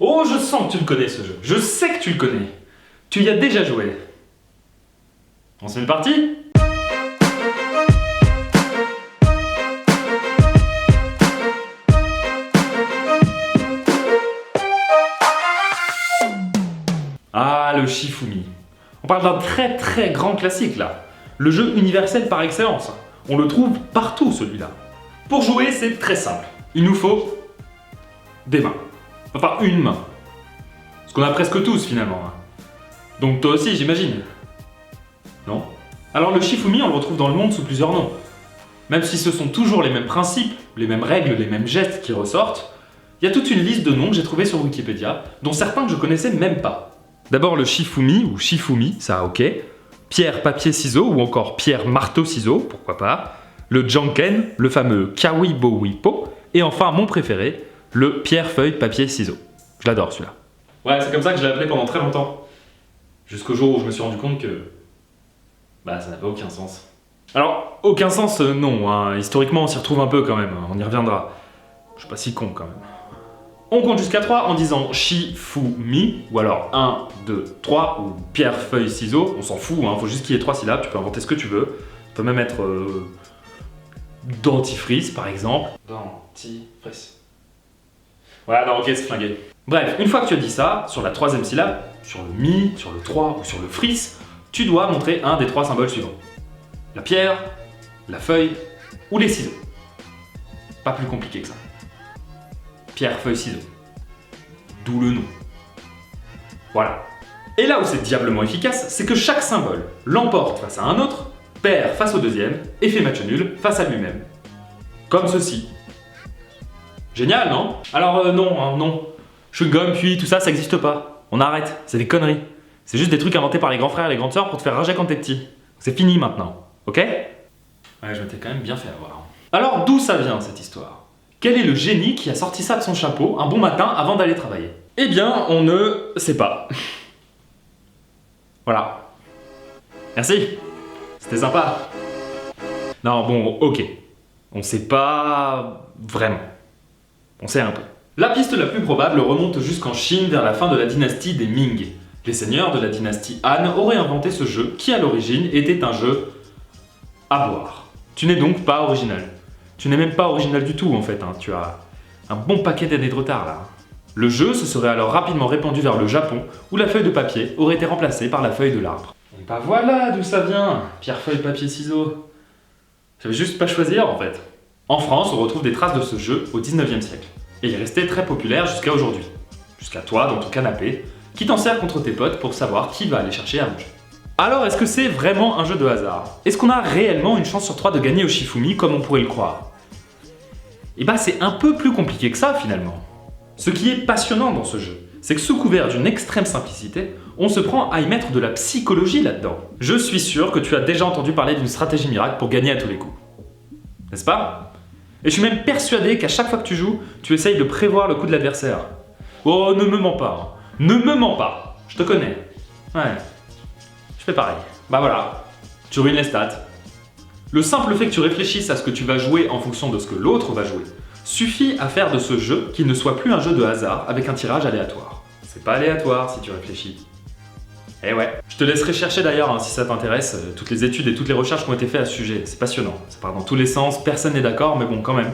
Oh, je sens que tu le connais ce jeu. Je sais que tu le connais. Tu y as déjà joué. On se met une partie ? Ah, le Shifumi. On parle d'un très grand classique là. Le jeu universel par excellence. On le trouve partout celui-là. Pour jouer, c'est très simple. Il nous faut des mains. Enfin, une main. Ce qu'on a presque tous finalement. Donc toi aussi, j'imagine. Non ? Alors le Shifumi, on le retrouve dans le monde sous plusieurs noms. Même si ce sont toujours les mêmes principes, les mêmes règles, les mêmes gestes qui ressortent, il y a toute une liste de noms que j'ai trouvés sur Wikipédia, dont certains que je connaissais même pas. D'abord le Shifumi, ou Shifumi, ça ok. Pierre, papier, ciseaux, ou encore pierre, marteau, ciseaux, pourquoi pas. Le Janken, le fameux Kawibo-Wipo. Et enfin, mon préféré, le pierre, feuille, papier, ciseaux. Je l'adore celui-là. Ouais, c'est comme ça que je l'ai appelé pendant très longtemps. Jusqu'au jour où je me suis rendu compte que... ça n'avait aucun sens. Alors, aucun sens, non, hein. Historiquement on s'y retrouve un peu quand même, on y reviendra. Je suis pas si con quand même. On compte jusqu'à 3 en disant Shifumi, ou alors 1, 2, 3, ou pierre, feuille, ciseaux, on s'en fout, hein, faut juste qu'il y ait 3 syllabes, tu peux inventer ce que tu veux. Tu peux même être dentifrice par exemple. Dentifrice. Voilà, non, ok, c'est flingué. Bref, une fois que tu as dit ça, sur la 3e syllabe, sur le mi, sur le 3 ou sur le fris, tu dois montrer un des 3 symboles suivants. La pierre, la feuille ou les ciseaux. Pas plus compliqué que ça. Pierre, feuille, ciseaux. D'où le nom. Voilà. Et là où c'est diablement efficace, c'est que chaque symbole l'emporte face à un autre, perd face au deuxième et fait match nul face à lui-même. Comme ceci. Génial, non ? Alors non, non. Chewing-gum, puis tout ça, ça n'existe pas. On arrête, c'est des conneries. C'est juste des trucs inventés par les grands frères et les grandes sœurs pour te faire rager quand t'es petit. C'est fini maintenant, ok ? Ouais, je m'étais quand même bien fait avoir. Alors d'où ça vient cette histoire ? Quel est le génie qui a sorti ça de son chapeau un bon matin avant d'aller travailler ? Eh bien, on ne sait pas. Voilà. Merci. C'était sympa. Non, bon, ok. On sait pas vraiment. On sait un peu. La piste la plus probable remonte jusqu'en Chine vers la fin de la dynastie des Ming. Les seigneurs de la dynastie Han auraient inventé ce jeu qui à l'origine était un jeu à boire. Tu n'es donc pas original. Tu n'es même pas original du tout en fait, hein. Tu as un bon paquet d'années de retard là. Le jeu se serait alors rapidement répandu vers le Japon où la feuille de papier aurait été remplacée par la feuille de l'arbre. Et bah voilà d'où ça vient, pierre, feuille, papier, ciseaux. J'avais juste pas choisir en fait. En France, on retrouve des traces de ce jeu au 19e siècle. Et il est resté très populaire jusqu'à aujourd'hui. Jusqu'à toi dans ton canapé, qui t'en sert contre tes potes pour savoir qui va aller chercher à manger. Alors est-ce que c'est vraiment un jeu de hasard ? Est-ce qu'on a réellement une chance sur 3 de gagner au Shifumi comme on pourrait le croire ? Et bah c'est un peu plus compliqué que ça finalement. Ce qui est passionnant dans ce jeu, c'est que sous couvert d'une extrême simplicité, on se prend à y mettre de la psychologie là-dedans. Je suis sûr que tu as déjà entendu parler d'une stratégie miracle pour gagner à tous les coups. N'est-ce pas ? Et je suis même persuadé qu'à chaque fois que tu joues, tu essayes de prévoir le coup de l'adversaire. Oh, ne me mens pas, hein. Ne me mens pas, je te connais. Ouais, je fais pareil. Bah voilà, tu ruines les stats. Le simple fait que tu réfléchisses à ce que tu vas jouer en fonction de ce que l'autre va jouer suffit à faire de ce jeu qu'il ne soit plus un jeu de hasard avec un tirage aléatoire. C'est pas aléatoire si tu réfléchis. Eh ouais. Je te laisserai chercher d'ailleurs hein, si ça t'intéresse, toutes les études et toutes les recherches qui ont été faites à ce sujet. C'est passionnant, ça part dans tous les sens, personne n'est d'accord, mais bon quand même.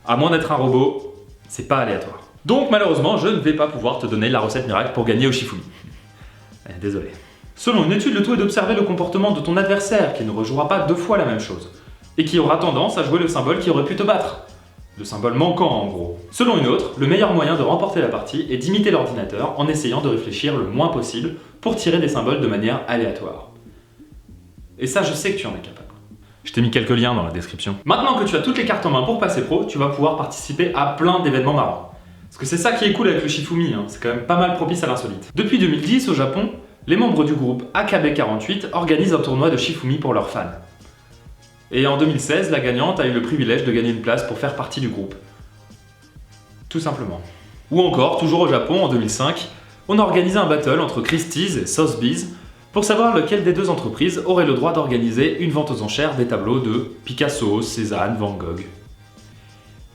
À moins d'être un robot, c'est pas aléatoire. Donc malheureusement, je ne vais pas pouvoir te donner la recette miracle pour gagner au Shifumi. Désolé. Selon une étude, le tout est d'observer le comportement de ton adversaire qui ne rejouera pas 2 fois la même chose et qui aura tendance à jouer le symbole qui aurait pu te battre. Le symbole manquant en gros. Selon une autre, le meilleur moyen de remporter la partie est d'imiter l'ordinateur en essayant de réfléchir le moins possible pour tirer des symboles de manière aléatoire. Et ça, je sais que tu en es capable. Je t'ai mis quelques liens dans la description. Maintenant que tu as toutes les cartes en main pour passer pro, tu vas pouvoir participer à plein d'événements marrants. Parce que c'est ça qui est cool avec le Shifumi, hein. C'est quand même pas mal propice à l'insolite. Depuis 2010, au Japon, les membres du groupe AKB48 organisent un tournoi de Shifumi pour leurs fans. Et en 2016, la gagnante a eu le privilège de gagner une place pour faire partie du groupe. Tout simplement. Ou encore, toujours au Japon, en 2005, on a organisé un battle entre Christie's et Sotheby's pour savoir lequel des deux entreprises aurait le droit d'organiser une vente aux enchères des tableaux de Picasso, Cézanne, Van Gogh.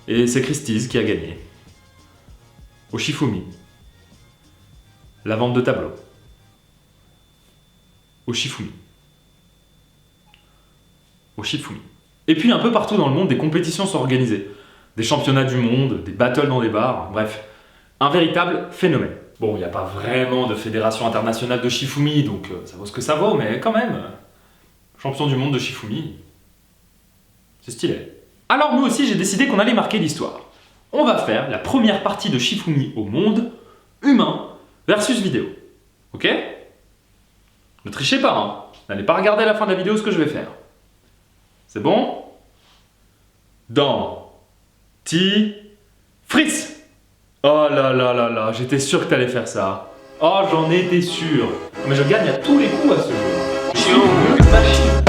Et c'est Christie's qui a gagné. Au Shifumi. La vente de tableaux. Au Shifumi. Au Shifumi. Et puis un peu partout dans le monde, des compétitions sont organisées. Des championnats du monde, des battles dans des bars, bref. Un véritable phénomène. Bon, il n'y a pas vraiment de fédération internationale de Shifumi, donc ça vaut ce que ça vaut, mais quand même. Champion du monde de Shifumi. C'est stylé. Alors moi aussi j'ai décidé qu'on allait marquer l'histoire. On va faire la première partie de Shifumi au monde, humain versus vidéo. Ok? Ne trichez pas, hein. N'allez pas regarder à la fin de la vidéo ce que je vais faire. C'est bon? Dentifrice! Oh là là là là, j'étais sûr que t'allais faire ça. Oh, j'en étais sûr. Mais je gagne à tous les coups à ce jeu. Je suis une machine.